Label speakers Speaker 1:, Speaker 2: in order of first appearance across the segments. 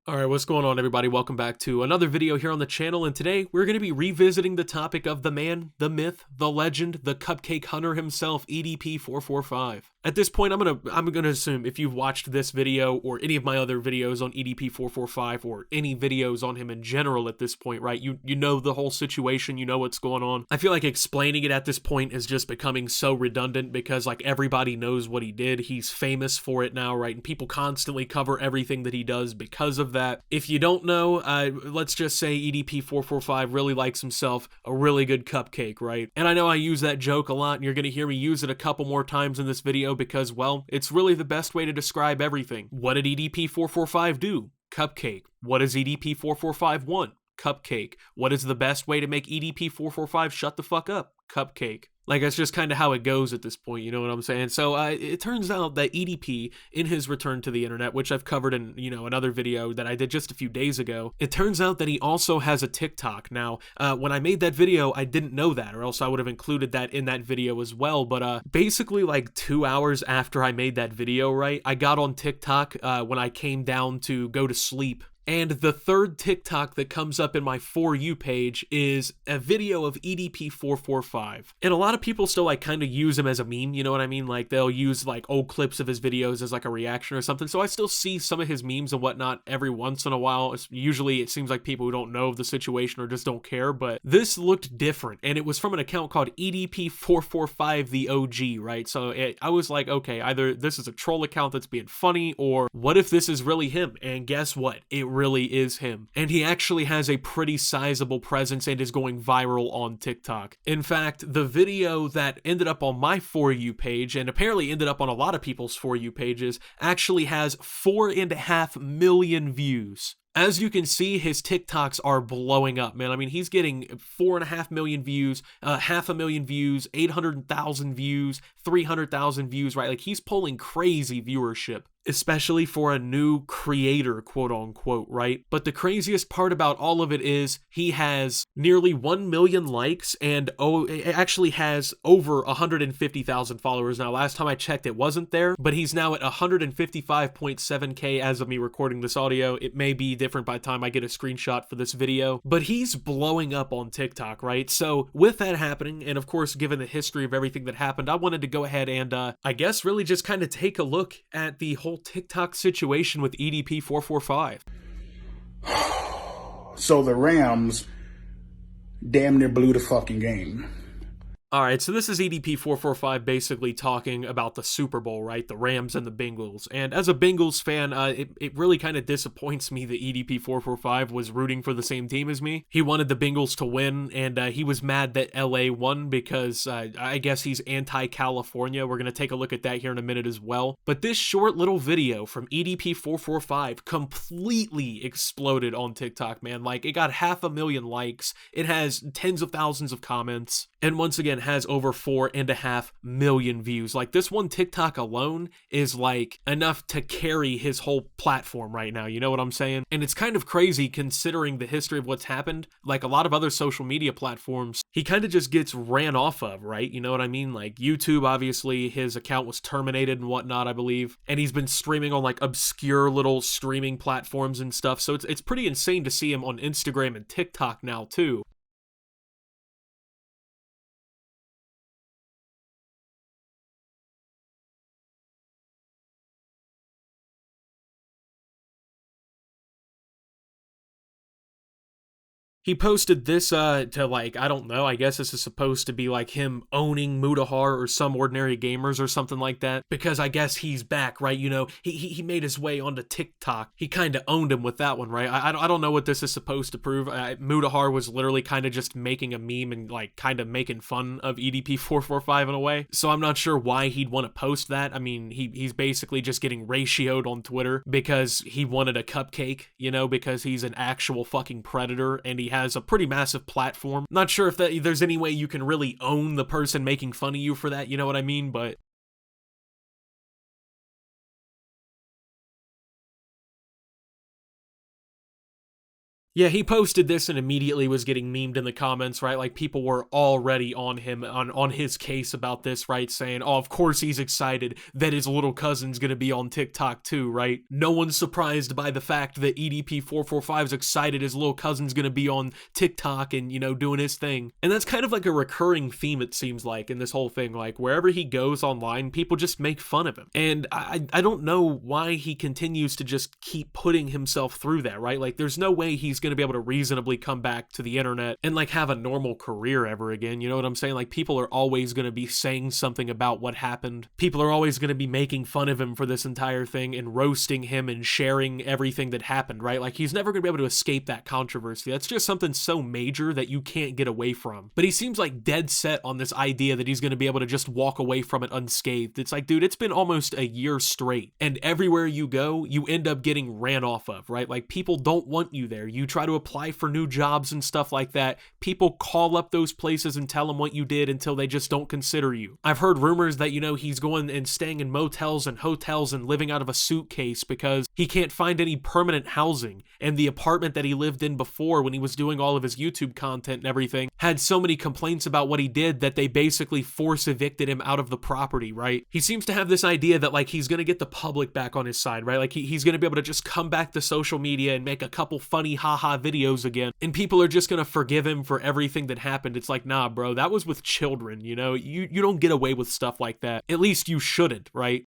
Speaker 1: Alright, what's going on everybody? Welcome back to another video here on the channel, and today we're going to be revisiting the topic of the man, the myth, the legend, the cupcake hunter himself, EDP445. At this point, I'm gonna assume if you've watched this video or any of my other videos on EDP445 or any videos on him in general at this point, right? You know the whole situation, you know what's going on. I feel like explaining it at this point is just becoming so redundant because like everybody knows what he did. He's famous for it now, right? And people constantly cover everything that he does because of that. If you don't know, let's just say EDP445 really likes himself a really good cupcake, right? And I know I use that joke a lot, and you're gonna hear me use it a couple more times in this video because, well, it's really the best way to describe everything. What did EDP445 do? Cupcake. What does EDP445 want? Cupcake. What is the best way to make EDP445 shut the fuck up? Cupcake. Like, that's just kind of how it goes at this point, you know what I'm saying? So it turns out that EDP, in his return to the internet, which I've covered in, another video that I did just a few days ago, it turns out that he also has a TikTok. Now, when I made that video, I didn't know that, or else I would have included that in that video as well, but basically like 2 hours after I made that video, right, I got on TikTok when I came down to go to sleep. And the third TikTok that comes up in my For You page is a video of EDP445. And a lot of people still like kind of use him as a meme, you know what I mean? Like they'll use like old clips of his videos as like a reaction or something. So I still see some of his memes and whatnot every once in a while. Usually it seems like people who don't know the situation or just don't care, but this looked different. And it was from an account called EDP445 the OG, right? So I was like, okay, either this is a troll account that's being funny, or what if this is really him? And guess what? It really is him. And he actually has a pretty sizable presence and is going viral on TikTok. In fact, the video that ended up on my For You page, and apparently ended up on a lot of people's For You pages, actually has 4.5 million views. As you can see, his TikToks are blowing up, man. I mean, he's getting 4.5 million views, 500,000 views, 800,000 views, 300,000 views, right? Like, he's pulling crazy viewership, especially for a new creator, quote unquote, right? But the craziest part about all of it is he has nearly 1 million likes and it actually has over 150,000 followers now. Last time I checked, it wasn't there, but he's now at 155.7K as of me recording this audio. It may be different by the time I get a screenshot for this video, but he's blowing up on TikTok, right? So with that happening, and of course, given the history of everything that happened, I wanted to go ahead and I guess really just kind of take a look at the whole TikTok situation with EDP445.
Speaker 2: So the Rams damn near blew the fucking game.
Speaker 1: Alright, so this is EDP445 basically talking about the Super Bowl, right? The Rams and the Bengals. And as a Bengals fan, it really kind of disappoints me that EDP445 was rooting for the same team as me. He wanted the Bengals to win, and he was mad that LA won because I guess he's anti-California. We're going to take a look at that here in a minute as well. But this short little video from EDP445 completely exploded on TikTok, man. Like, it got 500,000 likes. It has tens of thousands of comments. And once again, has over 4.5 million views. Like, this one TikTok alone is like enough to carry his whole platform right now, you know what I'm saying? And it's kind of crazy considering the history of what's happened. Like a lot of other social media platforms, he kind of just gets ran off of, right? You know what I mean? Like YouTube, obviously his account was terminated and whatnot, I believe, and he's been streaming on like obscure little streaming platforms and stuff. So it's pretty insane to see him on Instagram and TikTok now too. He posted this to like, I don't know, I guess this is supposed to be like him owning Mutahar or some ordinary gamers or something like that, because I guess he's back, right? You know, he made his way onto TikTok. He kind of owned him with that one, right? I don't know what this is supposed to prove. Mutahar was literally kind of just making a meme and like kind of making fun of EDP445 in a way. So I'm not sure why he'd want to post that. I mean, he's basically just getting ratioed on Twitter because he wanted a cupcake, you know, because he's an actual fucking predator and he has a pretty massive platform. Not sure if there's any way you can really own the person making fun of you for that, you know what I mean? But Yeah, he posted this and immediately was getting memed in the comments, right? Like, people were already on him, on his case about this, right? Saying, oh, of course he's excited that his little cousin's gonna be on TikTok too, right? No one's surprised by the fact that EDP445's excited his little cousin's gonna be on TikTok and, you know, doing his thing. And that's kind of like a recurring theme, it seems like, in this whole thing. Like, wherever he goes online, people just make fun of him. And I don't know why he continues to just keep putting himself through that, right? Like, there's no way he's going to be able to reasonably come back to the internet and like have a normal career ever again. You know what I'm saying? Like, people are always going to be saying something about what happened. People are always going to be making fun of him for this entire thing and roasting him and sharing everything that happened, right? Like, he's never going to be able to escape that controversy. That's just something so major that you can't get away from. But he seems like dead set on this idea that he's going to be able to just walk away from it unscathed. It's like, dude, it's been almost a year straight, and everywhere you go, you end up getting ran off of, right? Like, people don't want you there. You try to apply for new jobs and stuff like that. People call up those places and tell them what you did until they just don't consider you. I've heard rumors that, you know, he's going and staying in motels and hotels and living out of a suitcase because he can't find any permanent housing. And the apartment that he lived in before, when he was doing all of his YouTube content and everything, had so many complaints about what he did that they basically force evicted him out of the property, right? He seems to have this idea that like he's going to get the public back on his side, right? Like he's going to be able to just come back to social media and make a couple funny haha videos again, and people are just going to forgive him for everything that happened. It's like, nah, bro, that was with children, you know? You don't get away with stuff like that. At least you shouldn't, right?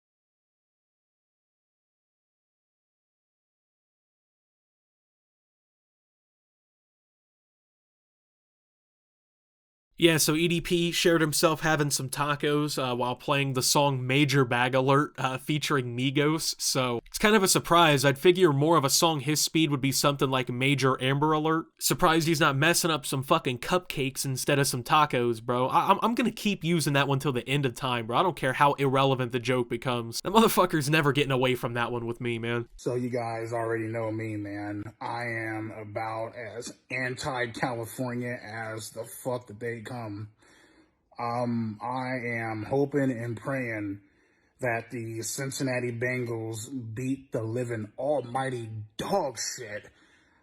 Speaker 1: Yeah, so EDP shared himself having some tacos while playing the song Major Bag Alert featuring Migos, so it's kind of a surprise. I'd figure more of a song his speed would be something like Major Amber Alert. Surprised he's not messing up some fucking cupcakes instead of some tacos, bro. I'm gonna keep using that one till the end of time, bro. I don't care how irrelevant the joke becomes. That motherfucker's never getting away from that one with me, man.
Speaker 2: So you guys already know me, man. I am about as anti-California as the fuck that they come. I am hoping and praying that the Cincinnati Bengals beat the living almighty dog shit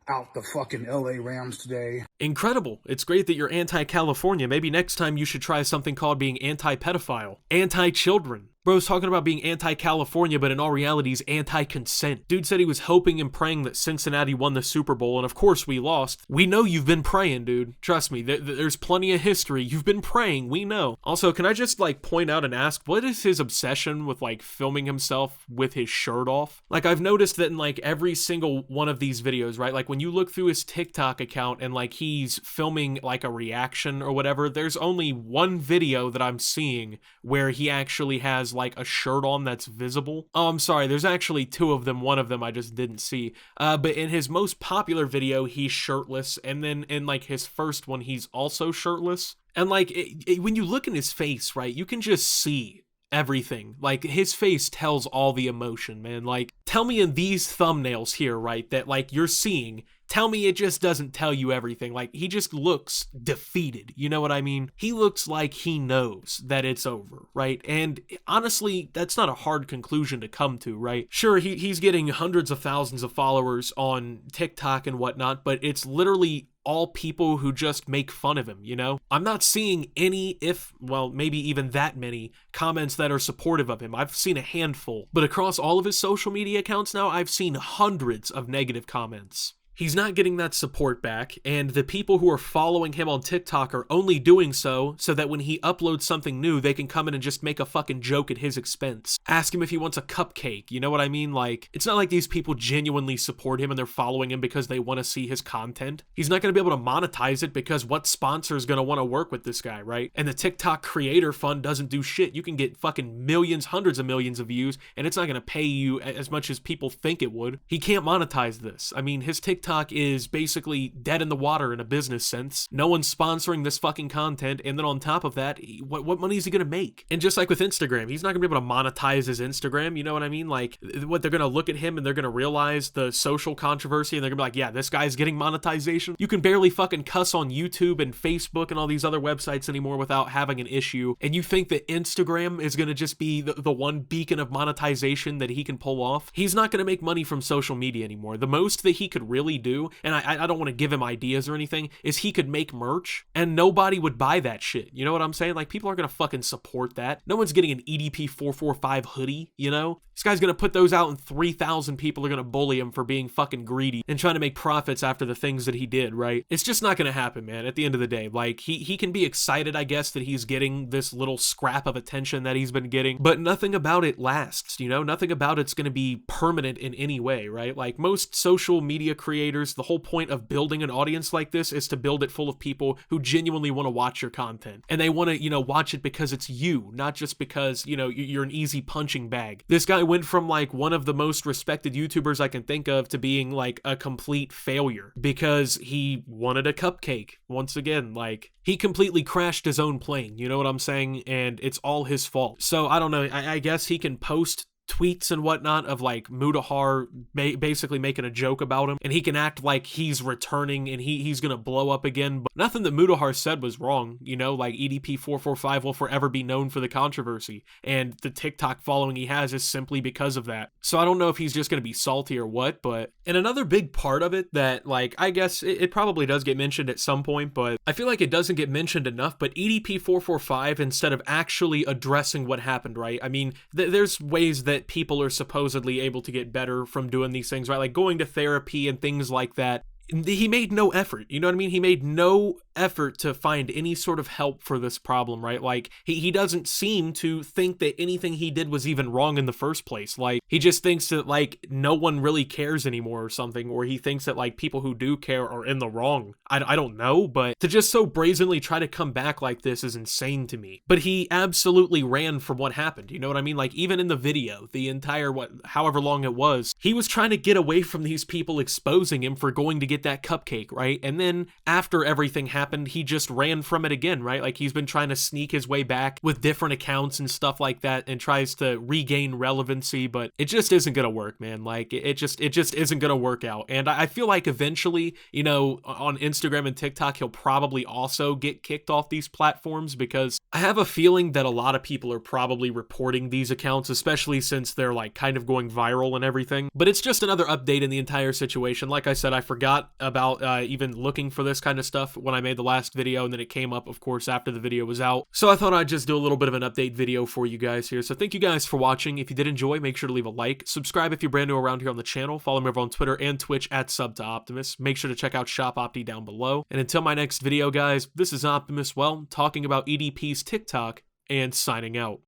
Speaker 2: out the fucking LA Rams today.
Speaker 1: Incredible. It's great that you're anti-California. Maybe next time you should try something called being anti-pedophile, anti-children. Bro's talking about being anti-California, but in all reality, he's anti-consent. Dude said he was hoping and praying that Cincinnati won the Super Bowl, and of course we lost. We know you've been praying, dude. Trust me, there's plenty of history. You've been praying, we know. Also, can I just, like, point out and ask, what is his obsession with, like, filming himself with his shirt off? Like, I've noticed that in, like, every single one of these videos, right? Like, when you look through his TikTok account and, like, he's filming, like, a reaction or whatever, there's only one video that I'm seeing where he actually has like a shirt on that's visible. Oh, I'm sorry, there's actually two of them. One of them I just didn't see. But in his most popular video, he's shirtless, and then in like his first one, he's also shirtless. And like when you look in his face, right, you can just see everything. Like, his face tells all the emotion, man. Like, tell me in these thumbnails here, right, that like you're seeing, tell me it just doesn't tell you everything. Like, he just looks defeated, you know what I mean? He looks like he knows that it's over, right? And honestly, that's not a hard conclusion to come to, right? Sure, he's getting hundreds of thousands of followers on TikTok and whatnot, but it's literally all people who just make fun of him, you know? I'm not seeing any, well, maybe even that many comments that are supportive of him. I've seen a handful, but across all of his social media accounts now, I've seen hundreds of negative comments. He's not getting that support back, and the people who are following him on TikTok are only doing so that when he uploads something new, they can come in and just make a fucking joke at his expense. Ask him if he wants a cupcake, you know what I mean? Like, it's not like these people genuinely support him and they're following him because they want to see his content. He's not going to be able to monetize it because what sponsor is going to want to work with this guy, right? And the TikTok Creator Fund doesn't do shit. You can get fucking millions, hundreds of millions of views, and it's not going to pay you as much as people think it would. He can't monetize this. I mean, his TikTok is basically dead in the water in a business sense. No one's sponsoring this fucking content, and then on top of that, what money is he gonna make? And just like with Instagram, he's not gonna be able to monetize his Instagram, you know what I mean? Like, what, they're gonna look at him and they're gonna realize the social controversy and they're gonna be like, yeah, this guy's getting monetization. You can barely fucking cuss on YouTube and Facebook and all these other websites anymore without having an issue, and you think that Instagram is gonna just be the one beacon of monetization that he can pull off? He's not gonna make money from social media anymore. The most that he could really really do, and I don't want to give him ideas or anything, is he could make merch and nobody would buy that shit. You know what I'm saying? Like, people aren't gonna fucking support that. No one's getting an EDP445 hoodie, you know? This guy's gonna put those out and 3,000 people are gonna bully him for being fucking greedy and trying to make profits after the things that he did, right? It's just not gonna happen, man, at the end of the day. Like, he can be excited, I guess, that he's getting this little scrap of attention that he's been getting, but nothing about it lasts, you know? Nothing about it's gonna be permanent in any way, right? Like, most social media creators, the whole point of building an audience like this is to build it full of people who genuinely want to watch your content. And they want to, you know, watch it because it's you, not just because, you know, you're an easy punching bag. This guy went from like one of the most respected YouTubers I can think of to being like a complete failure because he wanted a cupcake. Once again, like, he completely crashed his own plane, you know what I'm saying? And it's all his fault. So I don't know, I guess he can post tweets and whatnot of like Mutahar basically making a joke about him, and he can act like he's returning and he's gonna blow up again, but nothing that Mutahar said was wrong, you know? Like, EDP445 will forever be known for the controversy, and the TikTok following he has is simply because of that. So I don't know if he's just gonna be salty or what, but... And another big part of it that, like, I guess it probably does get mentioned at some point, but I feel like it doesn't get mentioned enough, but EDP445, instead of actually addressing what happened, right? I mean, there's ways that people are supposedly able to get better from doing these things, right? Like going to therapy and things like that. He made no effort, you know what I mean? He made no effort to find any sort of help for this problem, right? Like, he doesn't seem to think that anything he did was even wrong in the first place. Like, he just thinks that, like, no one really cares anymore or something, or he thinks that, like, people who do care are in the wrong. I don't know, but to just so brazenly try to come back like this is insane to me. But he absolutely ran from what happened, you know what I mean? Like, even in the video, the entire, however long it was, he was trying to get away from these people exposing him for going to get that cupcake, right? And then after everything happened, he just ran from it again, right? Like, he's been trying to sneak his way back with different accounts and stuff like that and tries to regain relevancy, but it just isn't gonna work, man. Like, it just isn't gonna work out. And I feel like eventually, you know, on Instagram and TikTok, he'll probably also get kicked off these platforms, because I have a feeling that a lot of people are probably reporting these accounts, especially since they're like kind of going viral and everything. But it's just another update in the entire situation. Like I said, I forgot about even looking for this kind of stuff when I made the last video, and then it came up, of course, after the video was out. So I thought I'd just do a little bit of an update video for you guys here. So thank you guys for watching. If you did enjoy, make sure to leave a like. Subscribe if you're brand new around here on the channel. Follow me over on Twitter and Twitch at @SubToOptimus. Make sure to check out Shop Opti down below. And until my next video, guys, this is Optimus, well, talking about EDP's TikTok and signing out.